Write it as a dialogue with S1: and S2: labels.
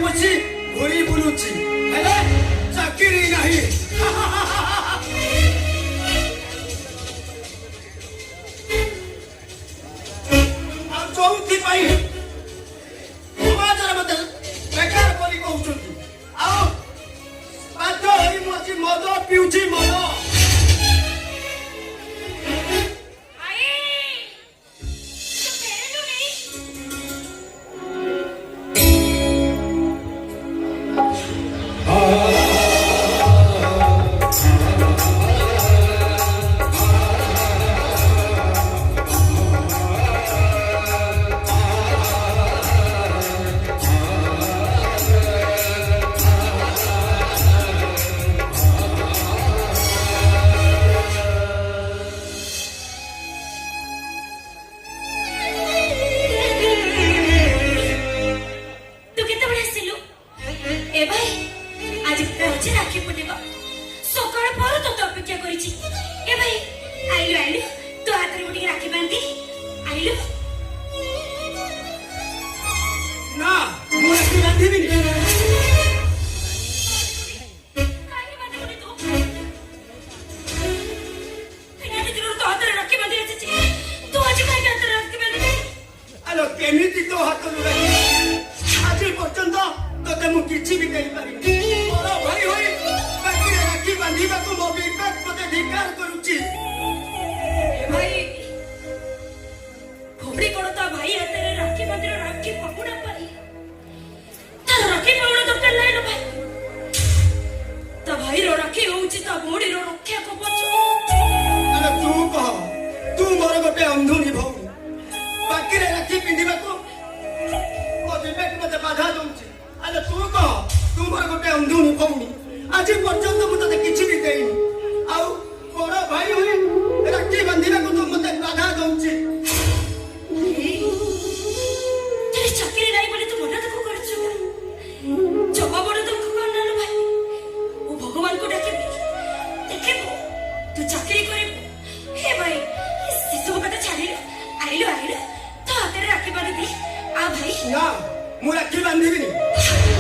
S1: ବସି ଘୁରି ବୁଲୁଛି ହେଲେ ଚାକିରି ନାହିଁ। ଆଉ ଯୋଉଥିପାଇଁ ସମାଜରେ ମତେ ବେକାର ବୋଲି କହୁଛନ୍ତି। ଆଉ ବାଧ୍ୟ ହୋଇ ମୁଁ ଆଜି ମଦ ପିଉଛି ମଦ। କେମିତି ତୋ ହାତରୁ ଆଜି ପର୍ଯ୍ୟନ୍ତ ତୋତେ ମୁଁ କିଛି ବି ଦେଇପାରିନି। ବଡ ଭାଇ ହୋଇ ପାଖରେ ରାକ୍ଷୀ ବାନ୍ଧିବାକୁ ମୋ ବିବେକ ମତେ ଧିକ୍କାର କରୁଛି।
S2: ଭାଇ ଭଉଣୀ କଣ ତା ଭାଇ ହାତରେ ରାକ୍ଷୀ ବାନ୍ଧିର ରାକ୍ଷୀ ପାଉଣା ପାଇ ତାର ରାକ୍ଷୀ ପାଉଣା ଦରକାର ନାହିଁ ନା ଭାଇ। ତା ଭାଇର ରାକ୍ଷୀ ହଉଛି ତା ଭଉଣୀର ରକ୍ଷା କବଚ।
S1: ଆରେ ତୁ କହ, ତୁ ମୋର ଗୋଟେ ଅନ୍ଧୁଣୀ ଭଉଣୀ, ପାଖରେ ରାକ୍ଷୀ ପିନ୍ଧିବାକୁ ମୋ ବିବେକ ମତେ ବାଧା ଦଉଛି। ଆରେ ତୁ କହ, ତୁ ମୋର ଗୋଟେ ଅନ୍ଧୁଣୀ ଭଉଣୀ, ଆଜି ପର୍ଯ୍ୟନ୍ତ ମୁଁ ତତେ କିଛି ବି ଦେଇନି। ଆଉ ବଡ ଭାଇ ହୋଇ ରାକ୍ଷୀ ବାନ୍ଧିବାକୁ ତୁ ମତେ ବାଧା ଦଉଛି।
S2: ଚାକିରି ନାହିଁ ବୋଲି ତୁ ମନ ଦୁଃଖ କରୁଛୁ। ଜମା ବଡ ଦୁଃଖ କରନାଲ ଭାଇ। ମୁଁ ଭଗବାନଙ୍କୁ ଡାକିବି, ଦେଖିବୁ ତୁ ଚାକିରି କରିବୁ। ହେ ଭାଇ ସେସବୁ କଥା ଛାଡ଼ିଲୁ, ଆଇଲୁ ତୋ ହାତରେ ରାକ୍ଷୀ ବାନ୍ଧି ଦେ। ଆ ଭାଇ
S1: ନା, ମୁଁ ରାକ୍ଷୀ ବାନ୍ଧିବିନି।